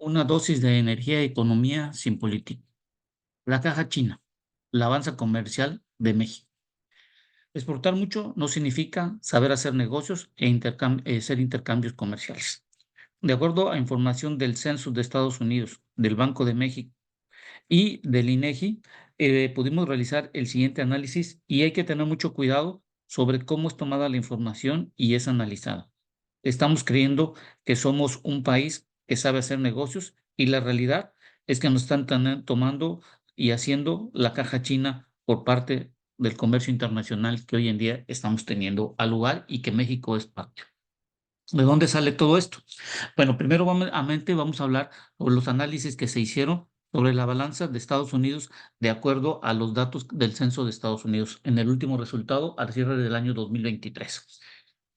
Una dosis de energía y economía sin política. La caja china, la avanza comercial de México. Exportar mucho no significa saber hacer negocios e hacer intercambios comerciales. De acuerdo a información del Census de Estados Unidos, del Banco de México y del INEGI, pudimos realizar el siguiente análisis y hay que tener mucho cuidado sobre cómo es tomada la información y es analizada. Estamos creyendo que somos un país que sabe hacer negocios y la realidad es que nos están tomando y haciendo la caja china por parte del comercio internacional que hoy en día estamos teniendo al lugar y que México es parte. ¿De dónde sale todo esto? Bueno, primero vamos a hablar sobre los análisis que se hicieron sobre la balanza de Estados Unidos de acuerdo a los datos del censo de Estados Unidos en el último resultado al cierre del año 2023.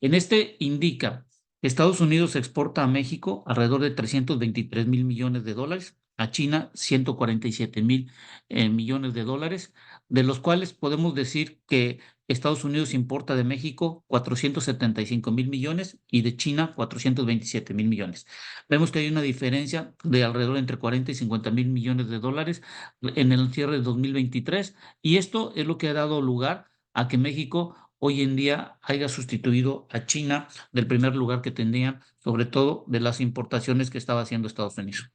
En este indica que Estados Unidos exporta a México alrededor de 323 mil millones de dólares, a China 147 mil millones de dólares, de los cuales podemos decir que Estados Unidos importa de México 475 mil millones y de China 427 mil millones. Vemos que hay una diferencia de alrededor entre 40 y 50 mil millones de dólares en el cierre de 2023 y esto es lo que ha dado lugar a que México hoy en día haya sustituido a China del primer lugar que tenían, sobre todo de las importaciones que estaba haciendo Estados Unidos.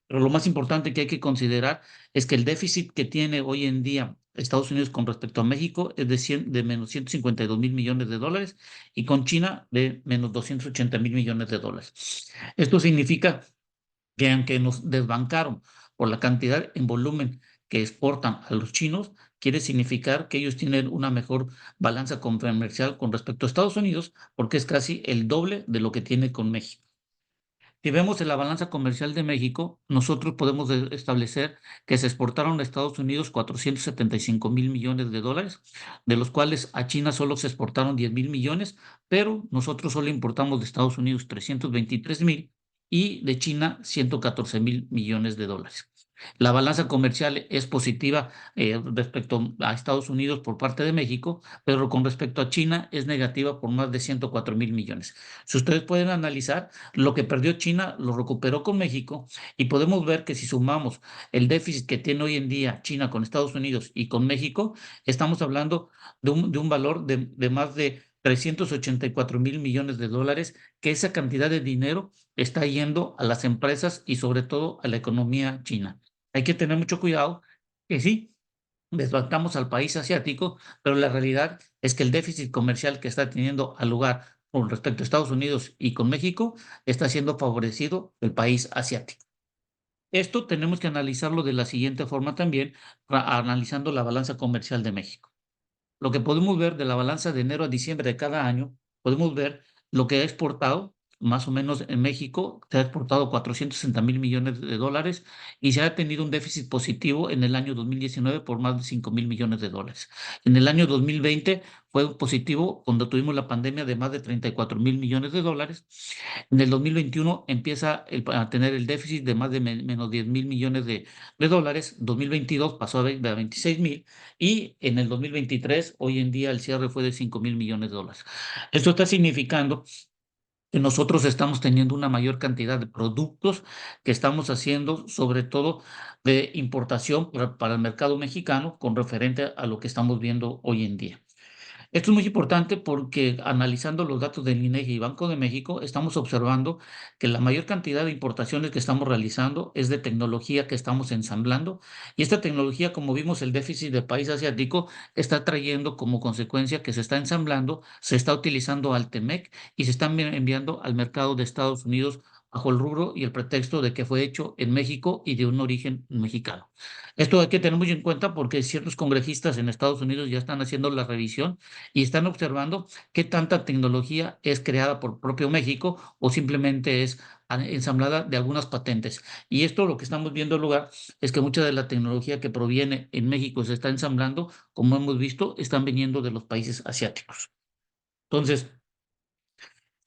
Pero lo más importante que hay que considerar es que el déficit que tiene hoy en día Estados Unidos con respecto a México es de menos 152 mil millones de dólares y con China de menos 280 mil millones de dólares. Esto significa que aunque nos desbancaron por la cantidad en volumen que exportan a los chinos, quiere significar que ellos tienen una mejor balanza comercial con respecto a Estados Unidos, porque es casi el doble de lo que tiene con México. Si vemos en la balanza comercial de México, nosotros podemos establecer que se exportaron a Estados Unidos 475 mil millones de dólares, de los cuales a China solo se exportaron 10 mil millones, pero nosotros solo importamos de Estados Unidos 323 mil y de China 114 mil millones de dólares. La balanza comercial es positiva respecto a Estados Unidos por parte de México, pero con respecto a China es negativa por más de 104 mil millones. Si ustedes pueden analizar, lo que perdió China lo recuperó con México y podemos ver que si sumamos el déficit que tiene hoy en día China con Estados Unidos y con México, estamos hablando de un valor de más de 384 mil millones de dólares, que esa cantidad de dinero está yendo a las empresas y sobre todo a la economía china. Hay que tener mucho cuidado que sí, desbancamos al país asiático, pero la realidad es que el déficit comercial que está teniendo al lugar con respecto a Estados Unidos y con México está siendo favorecido el país asiático. Esto tenemos que analizarlo de la siguiente forma también, analizando la balanza comercial de México. Lo que podemos ver de la balanza de enero a diciembre de cada año, podemos ver lo que ha exportado, más o menos en México, se ha exportado 460 mil millones de dólares y se ha tenido un déficit positivo en el año 2019 por más de 5 mil millones de dólares. En el año 2020 fue positivo cuando tuvimos la pandemia de más de 34 mil millones de dólares. En el 2021 empieza a tener el déficit de más de menos 10 mil millones de dólares. 2022 pasó a 26 mil y en el 2023, hoy en día, el cierre fue de 5 mil millones de dólares. Esto está significando que nosotros estamos teniendo una mayor cantidad de productos que estamos haciendo, sobre todo de importación para el mercado mexicano, con referente a lo que estamos viendo hoy en día. Esto es muy importante porque analizando los datos del INEGI y Banco de México, estamos observando que la mayor cantidad de importaciones que estamos realizando es de tecnología que estamos ensamblando y esta tecnología, como vimos, el déficit del país asiático está trayendo como consecuencia que se está ensamblando, se está utilizando al TEMEC y se están enviando al mercado de Estados Unidos bajo el rubro y el pretexto de que fue hecho en México y de un origen mexicano. Esto hay que tener muy en cuenta porque ciertos congresistas en Estados Unidos ya están haciendo la revisión y están observando qué tanta tecnología es creada por propio México o simplemente es ensamblada de algunas patentes. Y esto lo que estamos viendo en lugar es que mucha de la tecnología que proviene en México se está ensamblando, como hemos visto, están viniendo de los países asiáticos. Entonces,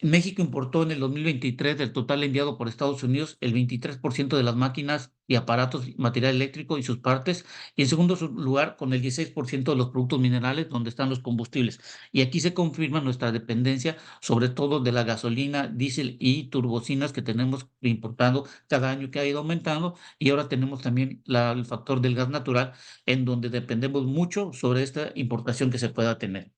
México importó en el 2023 del total enviado por Estados Unidos el 23% de las máquinas y aparatos, material eléctrico y sus partes, y en segundo lugar con el 16% de los productos minerales donde están los combustibles. Y aquí se confirma nuestra dependencia, sobre todo de la gasolina, diésel y turbocinas que tenemos importado cada año, que ha ido aumentando, y ahora tenemos también el factor del gas natural, en donde dependemos mucho sobre esta importación que se pueda tener.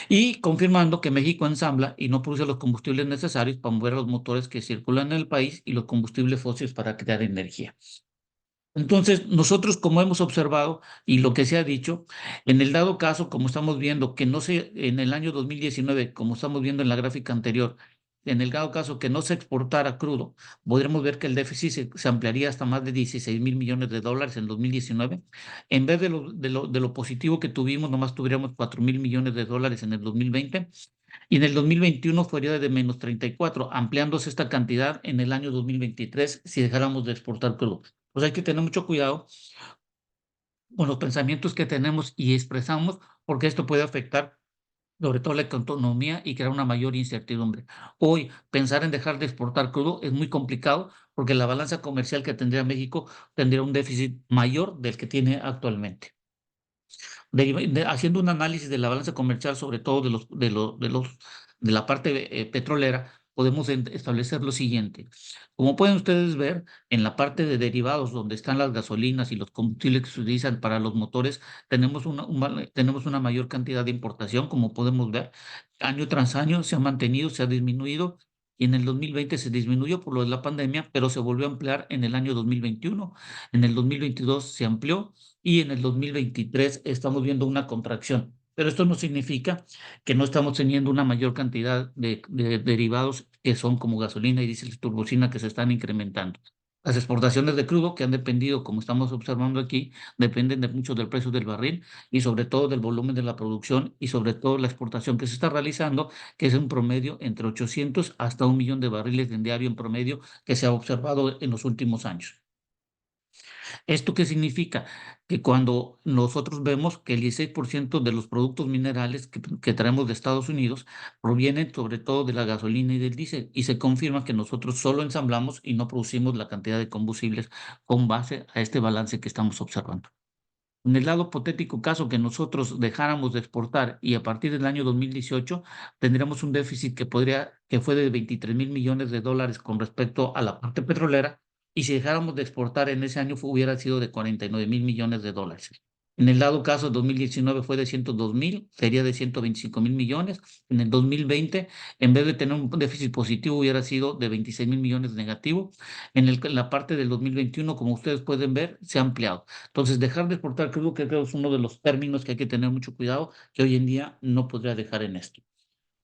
Y confirmando que México ensambla y no produce los combustibles necesarios para mover los motores que circulan en el país y los combustibles fósiles para crear energía. Entonces, nosotros, como hemos observado y lo que se ha dicho, en el dado caso, como estamos viendo, que no se, en el año 2019, como estamos viendo en la gráfica anterior, en el dado caso que no se exportara crudo, podríamos ver que el déficit se ampliaría hasta más de 16.000 millones de dólares en 2019. En vez de lo positivo que tuvimos, nomás tuviéramos 4.000 millones de dólares en el 2020, y en el 2021 fuera de menos 34, ampliándose esta cantidad en el año 2023 si dejáramos de exportar crudo. Pues hay que tener mucho cuidado con los pensamientos que tenemos y expresamos, porque esto puede afectar sobre todo la economía y crear una mayor incertidumbre. Hoy, pensar en dejar de exportar crudo es muy complicado porque la balanza comercial que tendría México tendría un déficit mayor del que tiene actualmente. Haciendo un análisis de la balanza comercial, sobre todo de la parte petrolera, podemos establecer lo siguiente. Como pueden ustedes ver, en la parte de derivados, donde están las gasolinas y los combustibles que se utilizan para los motores, tenemos una mayor cantidad de importación, como podemos ver. Año tras año se ha mantenido, se ha disminuido. Y en el 2020 se disminuyó por lo de la pandemia, pero se volvió a ampliar en el año 2021. En el 2022 se amplió y en el 2023 estamos viendo una contracción. Pero esto no significa que no estamos teniendo una mayor cantidad de derivados que son como gasolina y diésel y turbocina que se están incrementando. Las exportaciones de crudo que han dependido, como estamos observando aquí, dependen de mucho del precio del barril y sobre todo del volumen de la producción y sobre todo la exportación que se está realizando, que es un promedio entre 800 hasta 1 millón de barriles en diario en promedio que se ha observado en los últimos años. ¿Esto qué significa? Que cuando nosotros vemos que el 16% de los productos minerales que traemos de Estados Unidos provienen sobre todo de la gasolina y del diésel, y se confirma que nosotros solo ensamblamos y no producimos la cantidad de combustibles con base a este balance que estamos observando. En el lado hipotético caso que nosotros dejáramos de exportar y a partir del año 2018 tendríamos un déficit que fue de 23.000 millones de dólares con respecto a la parte petrolera, y si dejáramos de exportar en ese año hubiera sido de 49.000 millones de dólares. En el dado caso, 2019 fue de 102.000, sería de 125.000 millones. En el 2020, en vez de tener un déficit positivo, hubiera sido de 26.000 millones negativo. En la parte del 2021, como ustedes pueden ver, se ha ampliado. Entonces, dejar de exportar crudo creo que es uno de los términos que hay que tener mucho cuidado, que hoy en día no podría dejar en esto.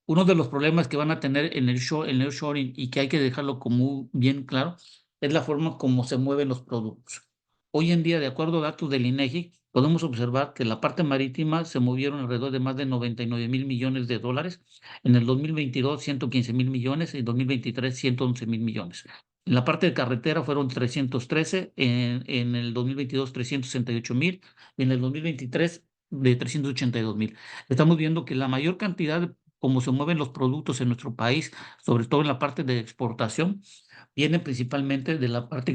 Uno de los problemas que van a tener en el nearshoring y que hay que dejarlo como bien claro es la forma como se mueven los productos. Hoy en día, de acuerdo a datos del INEGI, podemos observar que la parte marítima se movieron alrededor de más de 99.000 millones de dólares. En el 2022, 115.000 millones, y en 2023, 111.000 millones. En la parte de carretera fueron 313, en el 2022 368.000, y en el 2023 de 382.000. Estamos viendo que la mayor cantidad de cómo se mueven los productos en nuestro país, sobre todo en la parte de exportación, viene principalmente de la parte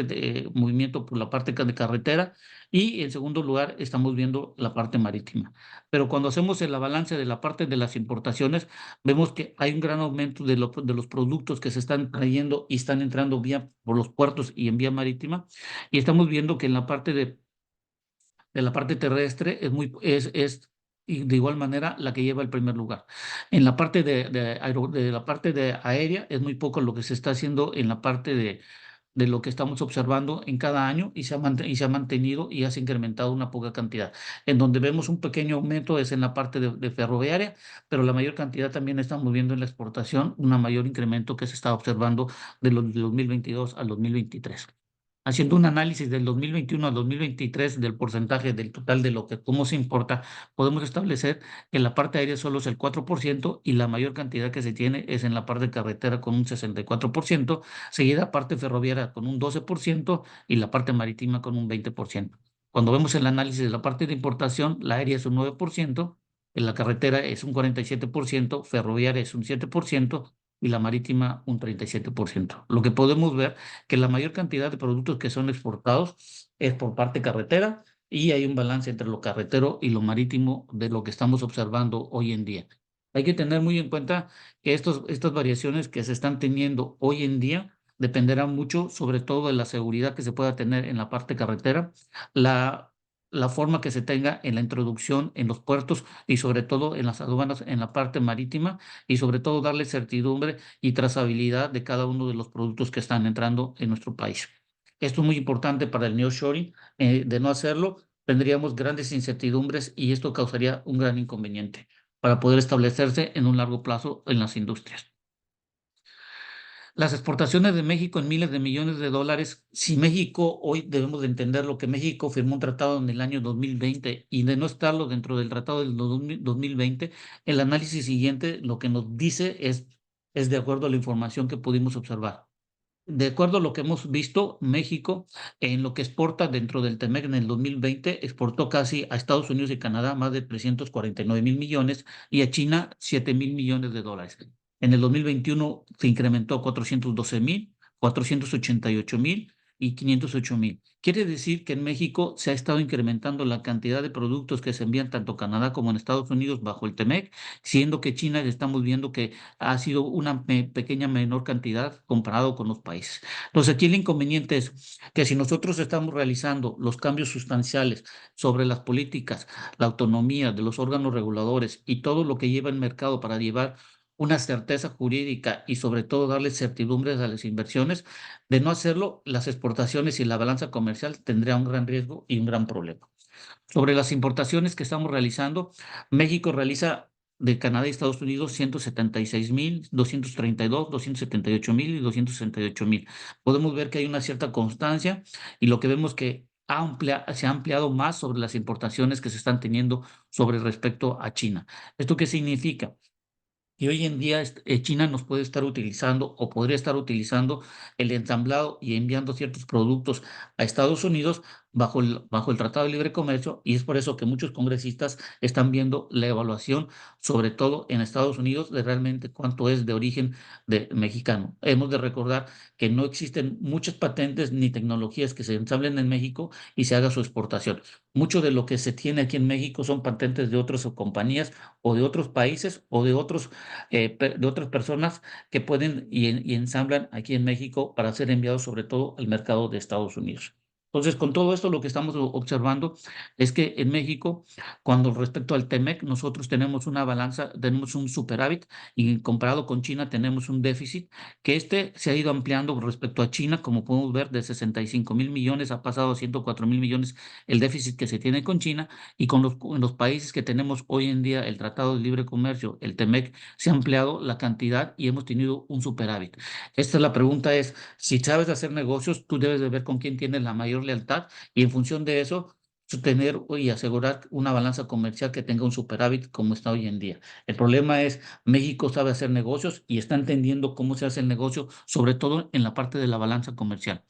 de movimiento por la parte de carretera, y en segundo lugar estamos viendo la parte marítima. Pero cuando hacemos la balance de la parte de las importaciones, vemos que hay un gran aumento de los productos que se están trayendo y están entrando vía por los puertos y en vía marítima, y estamos viendo que en la parte terrestre es y de igual manera la que lleva el primer lugar. En la parte de la parte de aérea es muy poco lo que se está haciendo en la parte de lo que estamos observando en cada año, y se ha mantenido y ha se incrementado una poca cantidad. En donde vemos un pequeño aumento es en la parte de ferroviaria, pero la mayor cantidad también estamos viendo en la exportación, un mayor incremento que se está observando de 2022 al 2023. Haciendo un análisis del 2021 al 2023 del porcentaje del total de lo que cómo se importa, podemos establecer que la parte aérea solo es el 4% y la mayor cantidad que se tiene es en la parte carretera con un 64%, seguida parte ferroviaria con un 12% y la parte marítima con un 20%. Cuando vemos el análisis de la parte de importación, la aérea es un 9%, En la carretera es un 47%, ferroviaria es un 7% y la marítima un 37%. Lo que podemos ver que la mayor cantidad de productos que son exportados es por parte carretera y hay un balance entre lo carretero y lo marítimo de lo que estamos observando hoy en día. Hay que tener muy en cuenta que estas variaciones que se están teniendo hoy en día dependerán mucho, sobre todo de la seguridad que se pueda tener en la parte carretera, la, la forma que se tenga en la introducción en los puertos y sobre todo en las aduanas en la parte marítima y sobre todo darle certidumbre y trazabilidad de cada uno de los productos que están entrando en nuestro país. Esto es muy importante para el nearshoring. De no hacerlo, tendríamos grandes incertidumbres y esto causaría un gran inconveniente para poder establecerse en un largo plazo en las industrias. Las exportaciones de México en miles de millones de dólares. Si México, hoy debemos de entender lo que México firmó un tratado en el año 2020 y de no estarlo dentro del tratado del 2020, el análisis siguiente lo que nos dice es de acuerdo a la información que pudimos observar. De acuerdo a lo que hemos visto, México en lo que exporta dentro del TEMEC en el 2020 exportó casi a Estados Unidos y Canadá más de 349.000 millones y a China 7.000 millones de dólares. En el 2021 se incrementó a 412.000, 488.000 y 508.000. Quiere decir que en México se ha estado incrementando la cantidad de productos que se envían tanto a Canadá como en Estados Unidos bajo el TEMEC, siendo que China estamos viendo que ha sido una pequeña menor cantidad comparado con los países. Entonces, aquí el inconveniente es que si nosotros estamos realizando los cambios sustanciales sobre las políticas, la autonomía de los órganos reguladores y todo lo que lleva el mercado para llevar una certeza jurídica y sobre todo darle certidumbres a las inversiones, de no hacerlo, las exportaciones y la balanza comercial tendría un gran riesgo y un gran problema. Sobre las importaciones que estamos realizando, México realiza de Canadá y Estados Unidos 176.000, 232, 278.000 y 268.000. Podemos ver que hay una cierta constancia y lo que vemos que se ha ampliado más sobre las importaciones que se están teniendo sobre respecto a China. ¿Esto qué significa? Y hoy en día China nos puede estar utilizando o podría estar utilizando el ensamblado y enviando ciertos productos a Estados Unidos bajo el Tratado de Libre Comercio y es por eso que muchos congresistas están viendo la evaluación, sobre todo en Estados Unidos, de realmente cuánto es de origen mexicano. Hemos de recordar que no existen muchas patentes ni tecnologías que se ensamblen en México y se haga su exportación. Mucho de lo que se tiene aquí en México son patentes de otras compañías o de otros países o de otras personas que pueden y ensamblan aquí en México para ser enviados sobre todo al mercado de Estados Unidos. Entonces, con todo esto, lo que estamos observando es que en México, cuando respecto al TEMEC, nosotros tenemos una balanza, tenemos un superávit y comparado con China tenemos un déficit, que se ha ido ampliando respecto a China, como podemos ver, de 65.000 millones ha pasado a 104.000 millones el déficit que se tiene con China y en los países que tenemos hoy en día el Tratado de Libre Comercio, el TEMEC, se ha ampliado la cantidad y hemos tenido un superávit. Esta es la pregunta es, si sabes hacer negocios, tú debes de ver con quién tienes la mayor lealtad y en función de eso, tener y asegurar una balanza comercial que tenga un superávit como está hoy en día. El problema es, México sabe hacer negocios y está entendiendo cómo se hace el negocio, sobre todo en la parte de la balanza comercial.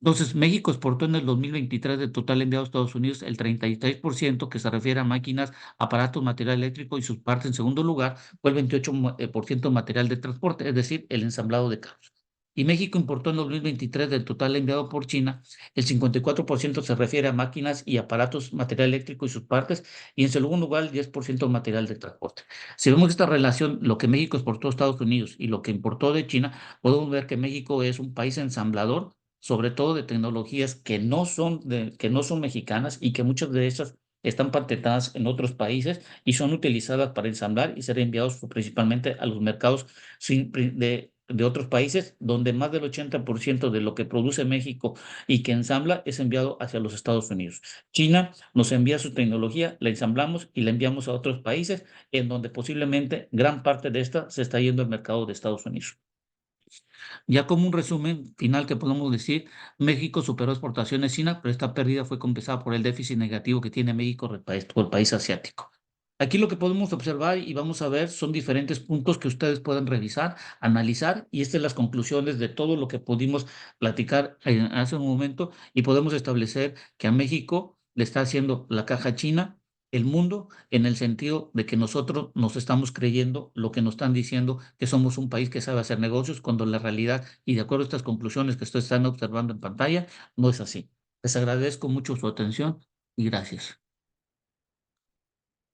Entonces, México exportó en el 2023 del total enviado a Estados Unidos el 33% que se refiere a máquinas, aparatos, material eléctrico y sus partes. En segundo lugar, fue el 28% material de transporte, es decir, el ensamblado de carros. Y México importó en 2023 del total enviado por China, el 54% se refiere a máquinas y aparatos, material eléctrico y sus partes, y en segundo lugar, el 10% material de transporte. Si vemos esta relación, lo que México exportó a Estados Unidos y lo que importó de China, podemos ver que México es un país ensamblador sobre todo de tecnologías que no son mexicanas y que muchas de esas están patentadas en otros países y son utilizadas para ensamblar y ser enviados principalmente a los mercados de otros países, donde más del 80% de lo que produce México y que ensambla es enviado hacia los Estados Unidos. China nos envía su tecnología, la ensamblamos y la enviamos a otros países, en donde posiblemente gran parte de esta se está yendo al mercado de Estados Unidos. Ya como un resumen final que podemos decir, México superó exportaciones China, pero esta pérdida fue compensada por el déficit negativo que tiene México con el país asiático. Aquí lo que podemos observar y vamos a ver son diferentes puntos que ustedes pueden revisar, analizar, y estas son las conclusiones de todo lo que pudimos platicar hace un momento, y podemos establecer que a México le está haciendo la caja china el mundo en el sentido de que nosotros nos estamos creyendo lo que nos están diciendo, que somos un país que sabe hacer negocios, cuando la realidad, y de acuerdo a estas conclusiones que ustedes están observando en pantalla, no es así. Les agradezco mucho su atención y gracias.